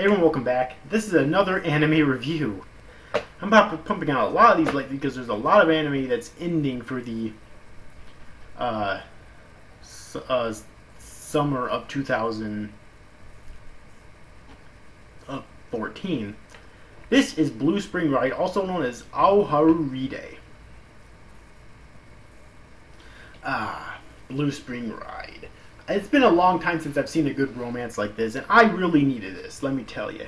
Hey everyone, welcome back. This is another anime review. I'm pumping out a lot of these lately because there's a lot of anime that's ending for the uh, summer of 2014. This is Blue Spring Ride, also known as Aoharuride. Blue Spring Ride. It's been a long time since I've seen a good romance like this, and I really needed this, let me tell you.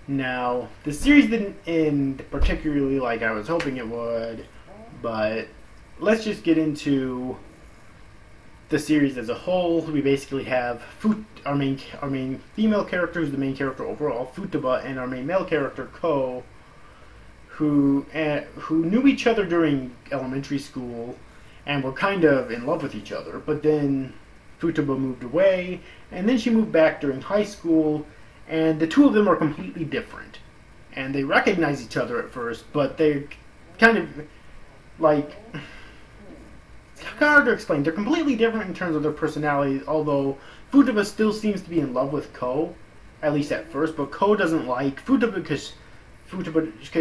Now, the series didn't end particularly like I was hoping it would, but let's just get into the series as a whole. We basically have our main female character, who's the main character overall, Futaba, and our main male character, Ko, who knew each other during elementary school and were kind of in love with each other, but then Futaba moved away, and then she moved back during high school, and the two of them are completely different. And they recognize each other at first, but they're kind of like, it's kind of hard to explain. They're completely different in terms of their personalities, although Futaba still seems to be in love with Ko, at least at first, but Ko doesn't like Futaba because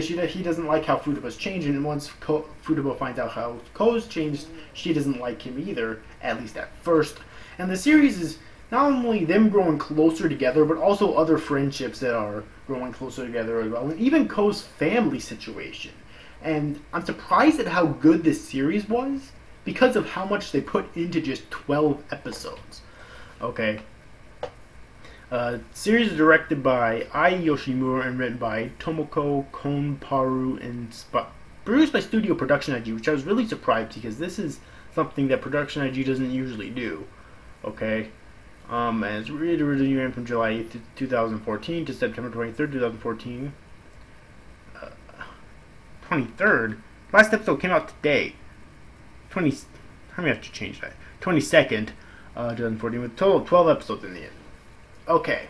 he doesn't like how Futaba's changing, and once Futaba finds out how Ko's changed, she doesn't like him either, at least at first. And the series is not only them growing closer together, but also other friendships that are growing closer together as well, and even Ko's family situation. And I'm surprised at how good this series was because of how much they put into just 12 episodes. Okay. Series is directed by Ai Yoshimura and written by Tomoko Konparu and produced by Studio Production IG, which I was really surprised because this is something that Production IG doesn't usually do. Okay. And it's originally ran from July 8th, 2014 to September 23rd, 2014. 23rd? Last episode came out today. I'm going to have to change that. 22nd, 2014, with a total of 12 episodes in the end. Okay.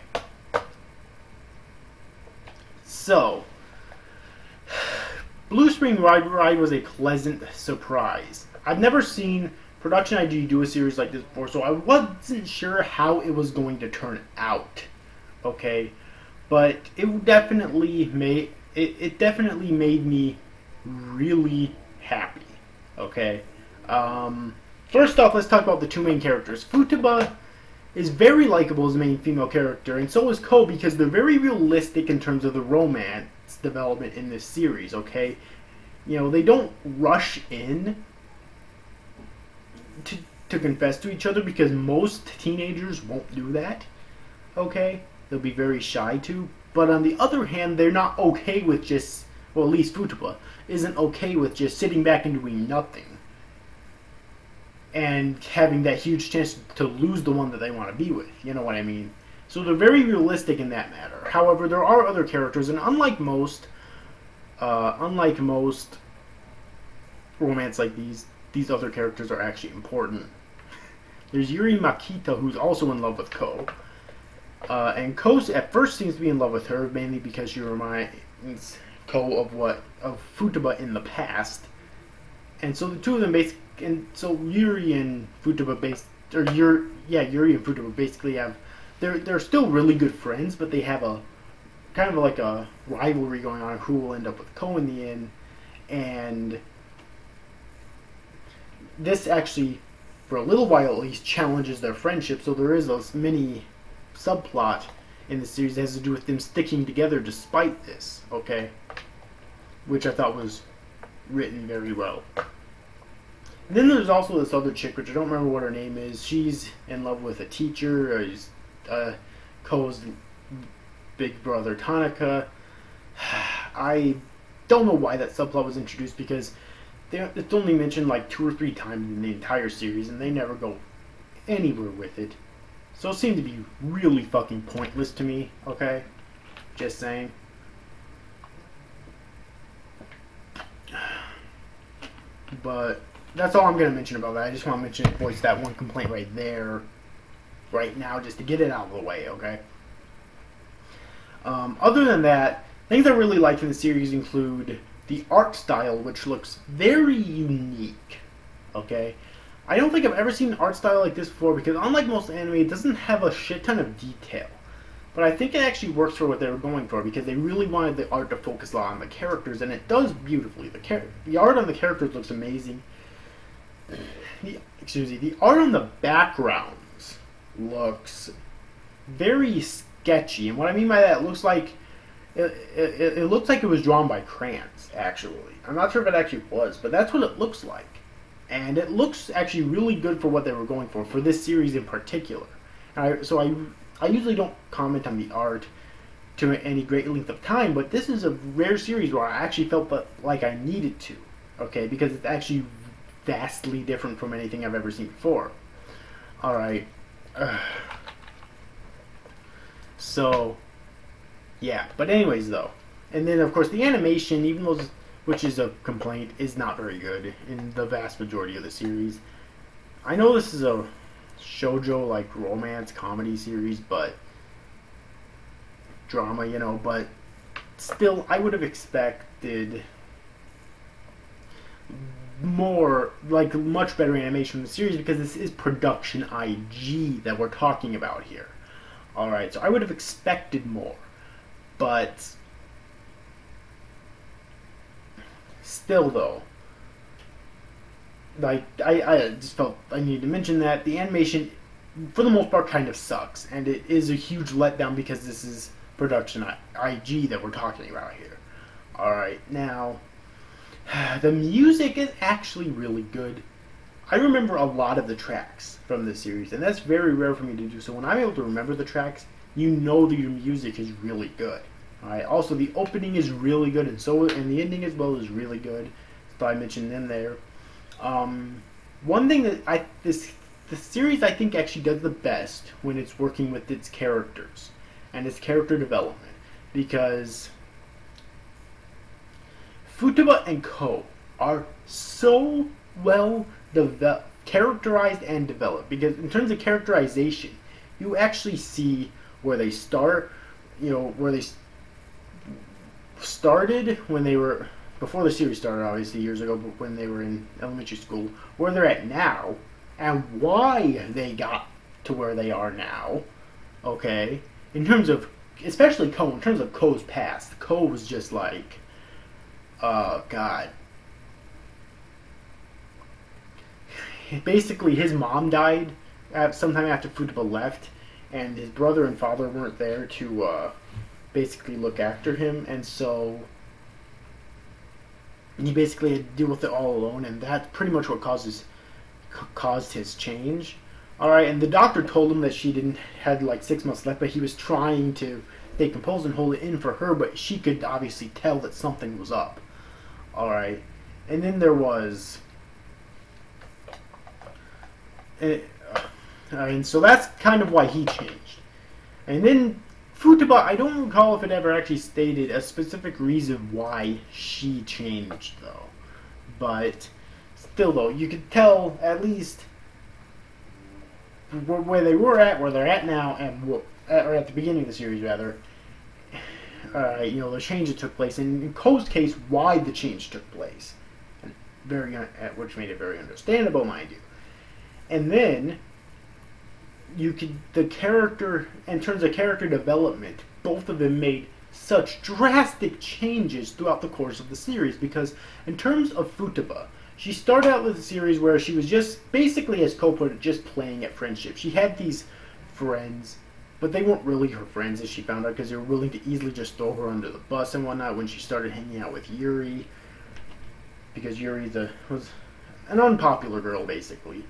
So, Blue Spring Ride was a pleasant surprise. I've never seen Production IG do a series like this before, so I wasn't sure how it was going to turn out. Okay, but it definitely made me really happy. Okay, first off, let's talk about the two main characters. Futaba is very likable as the main female character, and so is Ko, because they're very realistic in terms of the romance development in this series. Okay, you know, they don't rush in to confess to each other, because most teenagers won't do that. Okay, they'll be very shy too. But on the other hand, they're not okay with just, well, at least Futaba isn't okay with just sitting back and doing nothing and having that huge chance to lose the one that they want to be with. You know what I mean? So they're very realistic in that matter. However, there are other characters, and unlike most romance like these other characters are actually important. There's Yuri Makita, who's also in love with Ko. And Ko at first seems to be in love with her, mainly because she reminds Ko of Futaba in the past. And so the two of them Yuri and Futaba basically have, they're still really good friends, but they have a kind of like a rivalry going on who will end up with Ko in the end. And this actually, for a little while at least, challenges their friendship, so there is a mini subplot in the series that has to do with them sticking together despite this, okay? Which I thought was written very well. And then there's also this other chick, which I don't remember what her name is. She's in love with a teacher, Ko's big brother, Tanaka. I don't know why that subplot was introduced, because it's only mentioned like 2 or 3 times in the entire series, and they never go anywhere with it. So it seemed to be really fucking pointless to me, okay? Just saying. But that's all I'm going to mention about that. I just want to voice that one complaint right there, right now, just to get it out of the way, okay? Other than that, things I really like in the series include the art style, which looks very unique. Okay, I don't think I've ever seen an art style like this before, because unlike most anime, it doesn't have a shit ton of detail. But I think it actually works for what they were going for because they really wanted the art to focus a lot on the characters, and it does beautifully. The art on the characters looks amazing. The art on the backgrounds looks very sketchy, and what I mean by that, it looks like it looks like it was drawn by crayons. Actually, I'm not sure if it actually was, but that's what it looks like, and it looks actually really good for what they were going for this series in particular. I usually don't comment on the art to any great length of time, but this is a rare series where I actually felt like I needed to, okay, because it's actually vastly different from anything I've ever seen before. Alright. So, yeah. But anyways, though. And then, of course, the animation, even though, which is a complaint, is not very good in the vast majority of the series. I know this is a shoujo, like, romance comedy series, but drama, you know, but still, I would have expected more, like, much better animation in the series because this is production IG that we're talking about here. Alright, so I would have expected more, but still, though, like, I just felt I needed to mention that the animation, for the most part, kind of sucks, and it is a huge letdown because this is production IG that we're talking about here. Alright, now, the music is actually really good. I remember a lot of the tracks from this series, and that's very rare for me to do. So when I'm able to remember the tracks, you know that your music is really good. Alright, also the opening is really good, and the ending as well is really good. So I mentioned them there. One thing that the series I think actually does the best when it's working with its characters and its character development, because Futaba and Ko are so well characterized and developed, because in terms of characterization, you actually see where they start, you know, where they started when they were, before the series started, obviously years ago, but when they were in elementary school, where they're at now, and why they got to where they are now. Okay, in terms of, especially Ko, in terms of Ko's past, Ko was just like, oh god. Basically, his mom died sometime after Futaba left, and his brother and father weren't there to basically look after him, and so he basically had to deal with it all alone, and that's pretty much what caused his change. Alright, and the doctor told him that she had like 6 months left, but he was trying to stay composed and hold it in for her, but she could obviously tell that something was up. Alright, and then there was... and so that's kind of why he changed. And then Futaba, I don't recall if it ever actually stated a specific reason why she changed, though. But still, though, you could tell at least where they were at, where they're at now, and or at the beginning of the series, rather. You know, the change that took place, and in Ko's case, why the change took place, and which made it very understandable, mind you. And then the character, in terms of character development, both of them made such drastic changes throughout the course of the series, because in terms of Futaba, she started out with a series where she was just, basically, as Ko put it, just playing at friendship. She had these friends, but they weren't really her friends, as she found out, because they were willing to easily just throw her under the bus and whatnot when she started hanging out with Yuri, because Yuri was an unpopular girl, basically.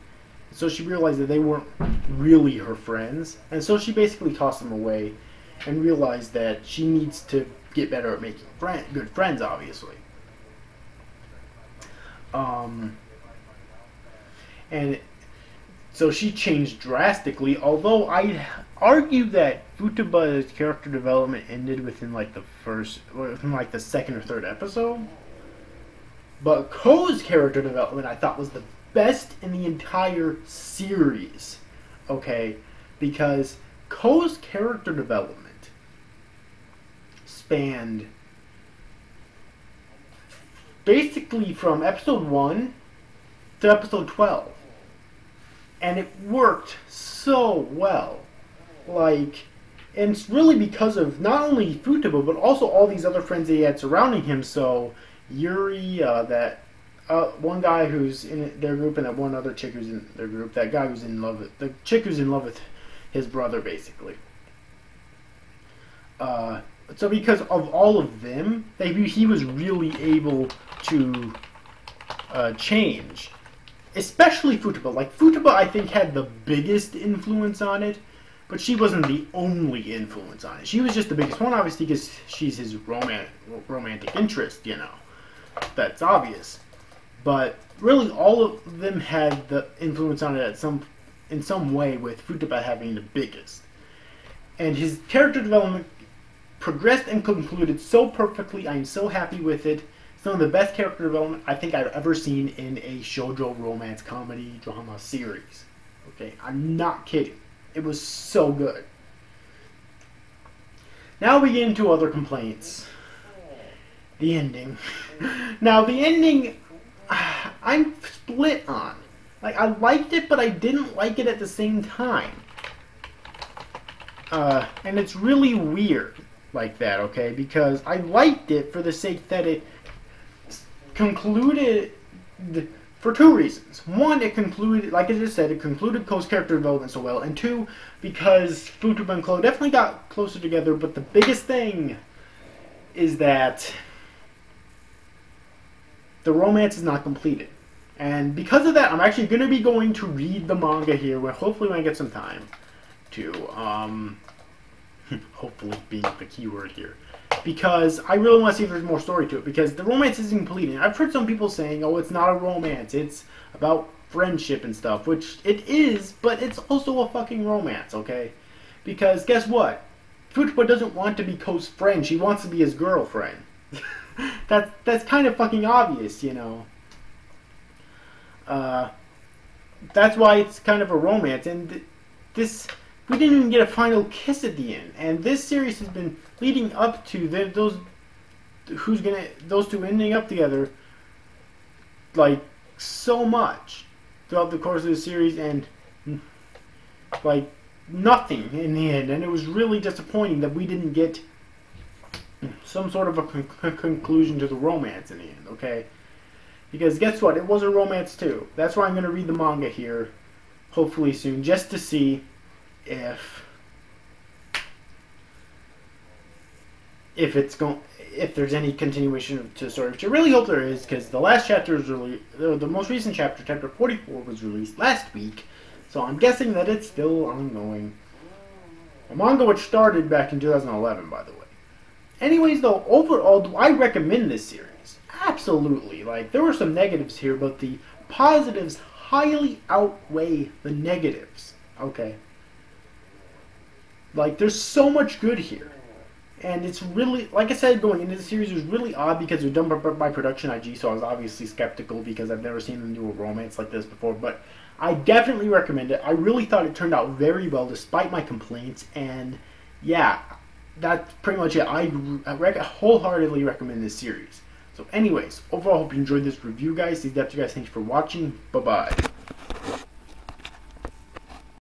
So she realized that they weren't really her friends, and so she basically tossed them away and realized that she needs to get better at making good friends, obviously. And so she changed drastically, although I argue that Futaba's character development ended within like the second or third episode. But Ko's character development I thought was the best in the entire series, okay, because Ko's character development spanned basically from episode 1 to episode 12, and it worked so well. Like, And it's really because of not only Futaba, but also all these other friends that he had surrounding him. So Yuri, that one guy who's in their group, and that one other chick who's in their group. That guy who's in love with the chick who's in love with his brother, basically. So because of all of them, he was really able to change. Especially Futaba. Like, Futaba, I think, had the biggest influence on it, but she wasn't the only influence on it. She was just the biggest one, obviously, because she's his romantic interest, you know. That's obvious. But really, all of them had the influence on it in some way, with Futaba having the biggest. And his character development progressed and concluded so perfectly. I'm so happy with it. Some of the best character development I think I've ever seen in a shoujo romance comedy drama series. Okay, I'm not kidding. It was so good. Now we get into other complaints. The ending. Now the ending, I'm split on. Like, I liked it, but I didn't like it at the same time. And it's really weird like that, okay? Because I liked it for the sake that it concluded for two reasons. One, it concluded, like I just said, it concluded Ko's character development so well. And two, because Futaba and Ko definitely got closer together, but the biggest thing is that the romance is not completed. And because of that, I'm actually going to be going to read the manga here, hopefully when I get some time to, hopefully being the key word here. Because I really want to see if there's more story to it, because the romance isn't complete. And I've heard some people saying, oh, it's not a romance, it's about friendship and stuff, which it is, but it's also a fucking romance, okay? Because guess what? Futaba doesn't want to be Ko's friend, she wants to be his girlfriend. That's kind of fucking obvious, you know. That's why it's kind of a romance, and we didn't even get a final kiss at the end. And this series has been leading up to those two ending up together, like, so much throughout the course of the series, and like nothing in the end. And it was really disappointing that we didn't get some sort of a conclusion to the romance in the end, okay? Because guess what? It was a romance too. That's why I'm going to read the manga here, hopefully soon, just to see if there's any continuation to the story, which I really hope there is, because the last chapter is the most recent chapter, chapter 44, was released last week, so I'm guessing that it's still ongoing. A manga which started back in 2011, by the way. Anyways, though, overall, do I recommend this series? Absolutely. Like, there were some negatives here, but the positives highly outweigh the negatives. Okay. Like, there's so much good here. And it's really, like I said, going into the series, it was really odd because it was done by Production IG, so I was obviously skeptical because I've never seen them do a romance like this before. But I definitely recommend it. I really thought it turned out very well despite my complaints. And, yeah, that's pretty much it. I wholeheartedly recommend this series. So anyways, overall, I hope you enjoyed this review, guys. These guys, thanks for watching. Bye-bye.